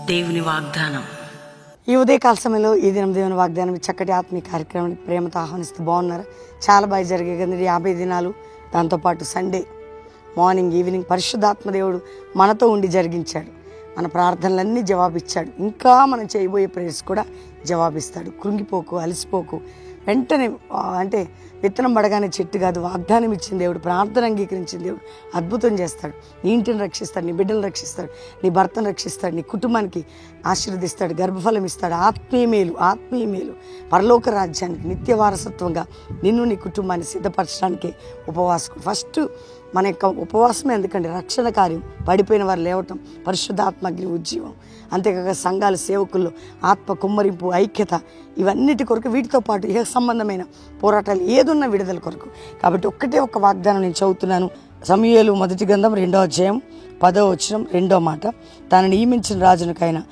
దేవుని వాగ్దానం. ఈ ఉదయకాల సమయంలో ఈ దినం దేవుని వాగ్దానం చక్కటి ఆత్మీయ కార్యక్రమానికి ప్రేమతో ఆహ్వానిస్తూ బాగున్నారు. చాలా బాగా జరిగే కదండి 50 దినాలు. దాంతోపాటు సండే మార్నింగ్ ఈవినింగ్ పరిశుద్ధాత్మ దేవుడు మనతో ఉండి జరిగించాడు. మన ప్రార్థనలన్నీ జవాబిచ్చాడు. ఇంకా మనం చేయబోయే ప్రేయర్స్ కూడా జవాబిస్తాడు. కృంగిపోకు, అలసిపోకు. వెంటనే అంటే విత్తనం పడగానే చెట్టు కాదు, వాగ్దానం ఇచ్చిన దేవుడు, ప్రార్థన అంగీకరించిన దేవుడు అద్భుతం చేస్తాడు. నీ ఇంటిని రక్షిస్తాడు, నీ బిడ్డలను రక్షిస్తాడు, నీ భర్తను రక్షిస్తాడు, నీ కుటుంబానికి ఆశీర్వదిస్తాడు, గర్భఫలం ఇస్తాడు. ఆత్మీయ మేలు పరలోక రాజ్యానికి నిత్య వారసత్వంగా నిన్ను నీ కుటుంబాన్ని సిద్ధపరచడానికి ఉపవాసం. ఫస్ట్ మన యొక్క ఉపవాసమే ఎందుకంటే రక్షణ కార్యం, పడిపోయిన వారు లేవటం, పరిశుద్ధాత్మగ్ని ఉజ్జీవం, అంతేకాక సంఘాలు సేవకుల్లో ఆత్మ కుమ్మరింపు, ఐక్యత, ఇవన్నిటి కొరకు, వీటితో పాటు ఏ సంబంధమైన పోరాటాలు ఏదున్న విడుదల కొరకు. కాబట్టి ఒక్క వాగ్దానం నేను చదువుతున్నాను. సమూయేలు మొదటి గ్రంథం 2వ అధ్యాయం 10వ వచనం 2వ మాట. తనను నియమించిన రాజునికైనా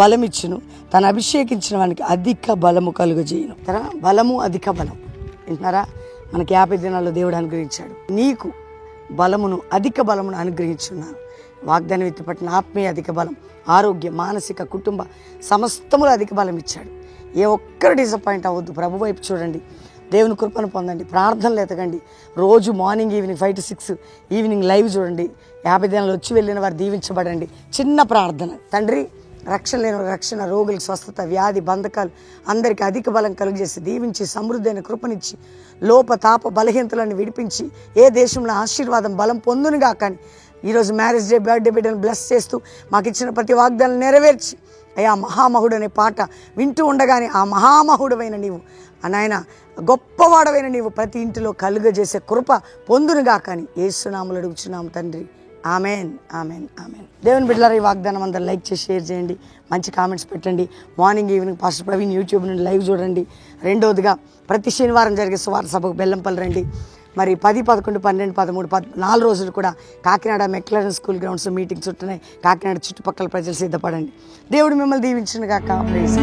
బలమిచ్చును, తను అభిషేకించిన వానికి అధిక బలము కలుగజేయును. బలము, అధిక బలం వింటున్నారా? మనకి 50 దినాల్లో దేవుడు అనుగ్రహించాడు. నీకు బలమును, అధిక బలమును అనుగ్రహించున్నాను. వాగ్దానం ఎత్తిపట్టిన ఆత్మీయ అధిక బలం, ఆరోగ్య, మానసిక, కుటుంబ సమస్తములు అధిక బలం ఇచ్చాడు. ఏ ఒక్కరు డిసప్పాయింట్ అవ్వద్దు. ప్రభు వైపు చూడండి, దేవుని కృపను పొందండి, ప్రార్థనలు ఎతకండి. రోజు morning evening 5 to 6 evening live చూడండి. 50 దినాలు వచ్చి వెళ్ళిన వారు దీవించబడండి. చిన్న ప్రార్థన. తండ్రి, రక్షణ లేని రక్షణ, రోగులకు స్వస్థత, వ్యాధి బంధకాలు అందరికీ అధిక బలం కలుగజేసి దీవించి సమృద్ధి అయిన కృపనిచ్చి లోప తాప బలహీనతలను విడిపించి ఏ దేశంలో ఆశీర్వాదం బలం పొందునుగా. కానీ ఈరోజు మ్యారేజ్ డే, బర్త్డే బిడ్డను బ్లెస్ చేస్తూ మాకు ఇచ్చిన ప్రతి వాగ్దానం నెరవేర్చి అయ్యా మహామహుడు అనే పాట వింటూ ఉండగానే ఆ మహామహుడవైన నీవు, నాయన గొప్పవాడవైన నీవు ప్రతి ఇంటిలో కలుగజేసే కృప పొందునుగా. కానీ యేసునామములో అడుగుచున్నాము తండ్రి. Amen, amen, amen. దేవుని బిడ్డలారా, ఈ వాగ్దానం అందరూ లైక్ చేసి షేర్ చేయండి, మంచి కామెంట్స్ పెట్టండి. Morning evening pastor Praveen YouTube నుండి లైవ్ చూడండి. రెండవదిగా ప్రతి శనివారం జరిగే సువార్త సభకు బెల్లంపల్లి రండి. మరి 10, 11, 12, 13, 4 రోజులు కూడా Kakinada Maclaurin school grounds meetings ఉంటున్నాయి. కాకినాడ చుట్టుపక్కల ప్రజలు సిద్ధపడండి. దేవుడు మిమ్మల్ని దీవించును గాక. ప్రైజ్.